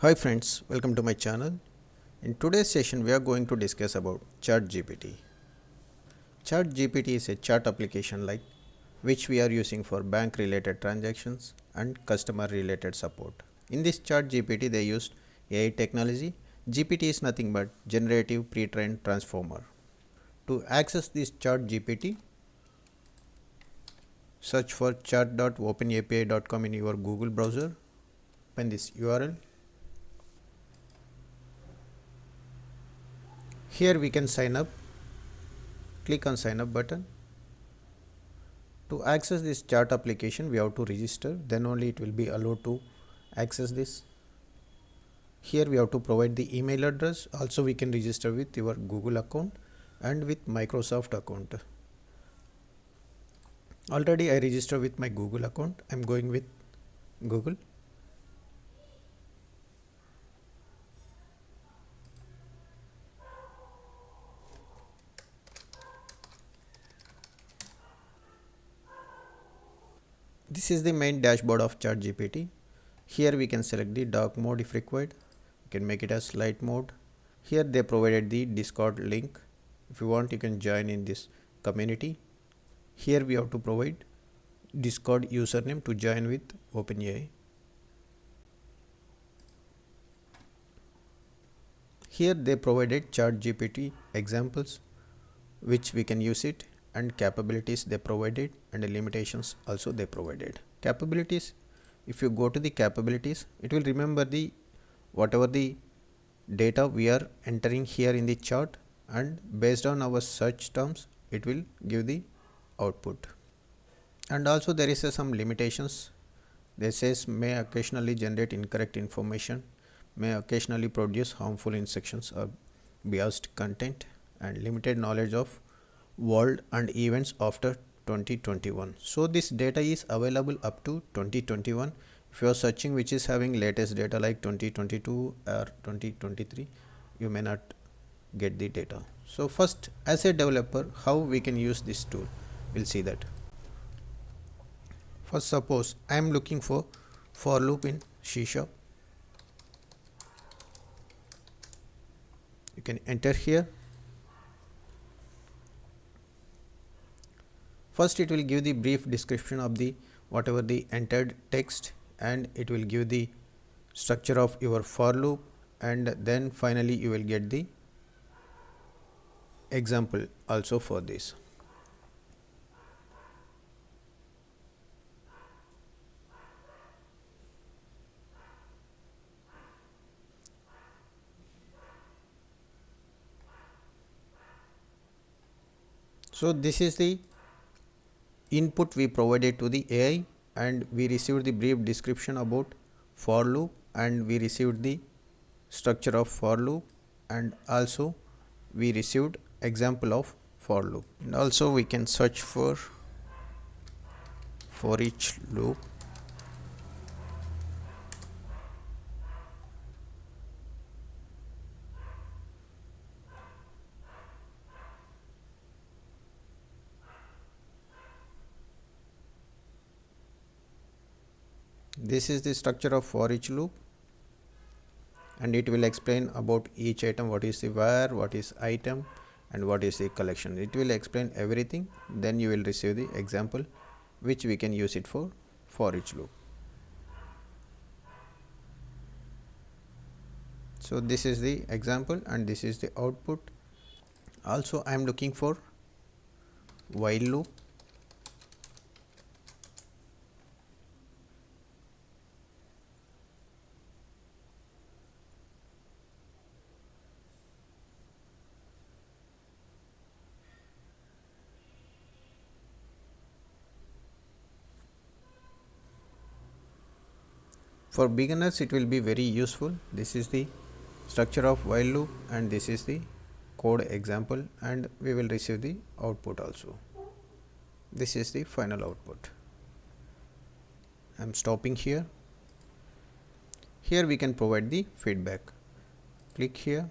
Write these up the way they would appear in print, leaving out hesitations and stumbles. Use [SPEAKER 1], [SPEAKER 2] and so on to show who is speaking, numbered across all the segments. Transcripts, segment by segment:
[SPEAKER 1] Hi friends, welcome to my channel. In today's session we are going to discuss about ChatGPT. ChatGPT is a chat application which we are using for bank related transactions and customer related support. In this ChatGPT they used AI technology. GPT is nothing but generative pre-trained transformer. To access this ChatGPT, search for chat.openapi.com in your Google browser. Open this URL. Here we can sign up. Click on sign up button. To access this chat application we have to register, then only it will be allowed to access this. Here we have to provide the email address. Also we can register with your Google account and with Microsoft account. Already I register with my Google account. I am going with Google. This is the main dashboard of ChatGPT. Here we can select the dark mode if required. You can make it as light mode. Here they provided the Discord link. If you want you can join in this community. Here we have to provide Discord username to join with OpenAI. Here they provided ChatGPT examples which we can use it, and capabilities they provided, and the limitations also they provided. Capabilities, if you go to the capabilities, it will remember the whatever the data we are entering here in the chart, and based on our search terms it will give the output. And also there is some limitations. They says may occasionally generate incorrect information, may occasionally produce harmful instructions or biased content, and limited knowledge of world and events after 2021. So this data is available up to 2021. If you are searching which is having latest data like 2022 or 2023, you may not get the data. So first, as a developer, how we can use this tool, we'll see that. First, suppose I am looking for loop in C#. You can enter here. First it will give the brief description of the whatever the entered text, and it will give the structure of your for loop, and then finally you will get the example also for this. So this is the input we provided to the AI, and we received the brief description about for loop, and we received the structure of for loop, and also we received example of for loop. And also we can search for each loop. This is the structure of for each loop, and it will explain about each item, what is the where, what is item, and what is the collection. It will explain everything. Then you will receive the example which we can use it for each loop. So this is the example and this is the output. Also I am looking for while loop. For beginners it will be very useful. This is the structure of while loop, and this is the code example, and we will receive the output also. This is the final output. I am stopping here. Here we can provide the feedback. Click here,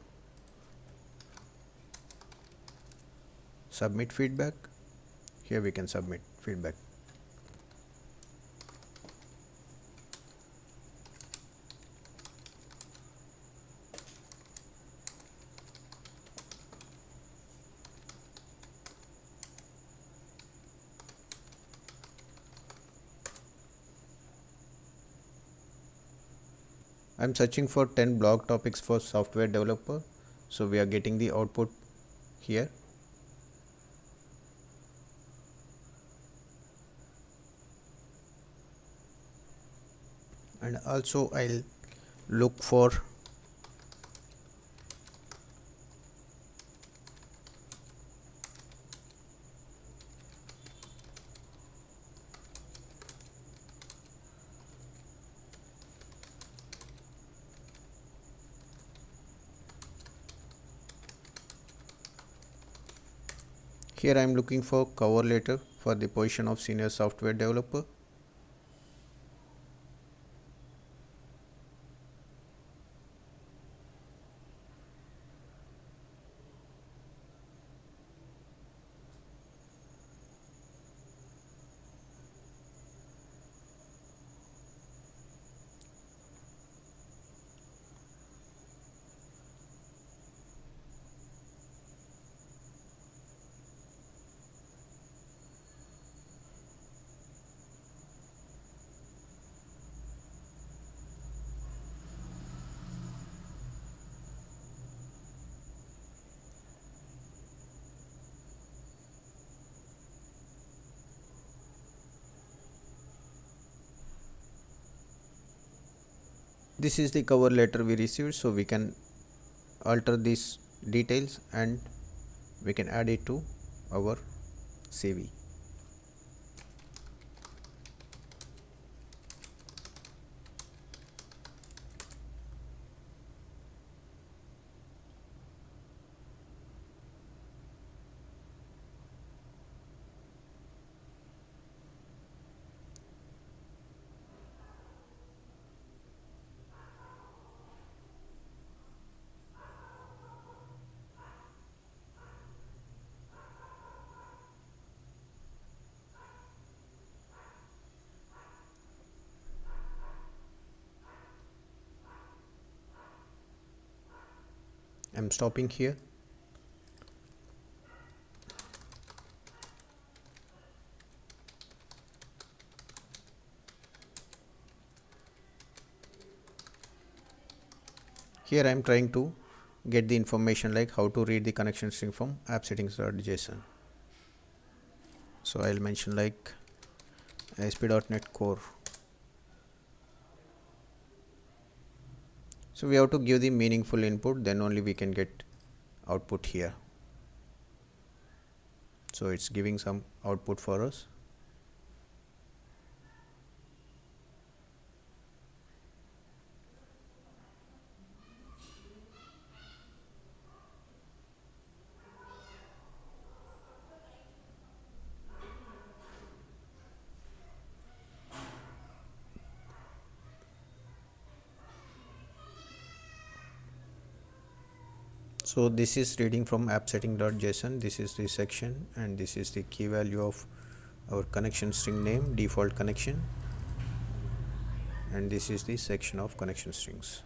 [SPEAKER 1] submit feedback. Here we can submit feedback. I'm searching for 10 blog topics for software developer. So we are getting the output here. And also I'll look for here I'm looking for cover letter for the position of senior software developer. This is the cover letter we received, so we can alter these details and we can add it to our CV. I'm stopping here. Here I am trying to get the information like how to read the connection string from app settings.json. So I'll mention like ASP.NET Core. So we have to give the meaningful input, then only we can get output here. So it's giving some output for us. So this is reading from app setting.json. This is the section and this is the key value of our connection string name, default connection, and this is the section of connection strings.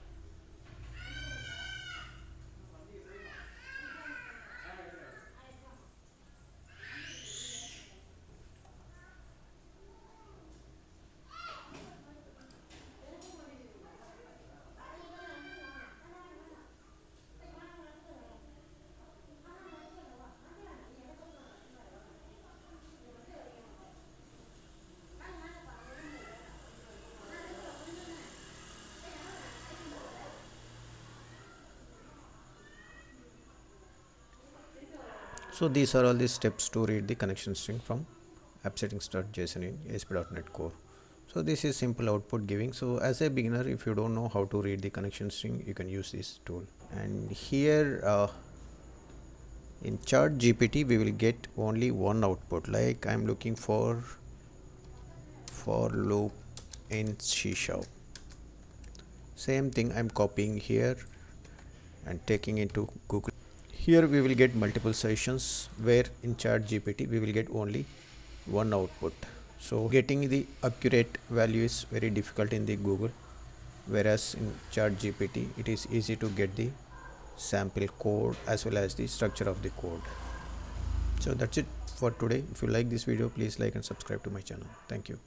[SPEAKER 1] So these are all the steps to read the connection string from app settings.json in ASP.NET Core. So this is simple output giving. So as a beginner, if you don't know how to read the connection string, you can use this tool. And here in ChatGPT, we will get only one output. Like I'm looking for loop in C#. Same thing I'm copying here and taking into Google. Here we will get multiple sessions, where in ChatGPT we will get only one output. So getting the accurate value is very difficult in the Google, whereas in ChatGPT it is easy to get the sample code as well as the structure of the code. So that's it for today. If you like this video, please like and subscribe to my channel. Thank you.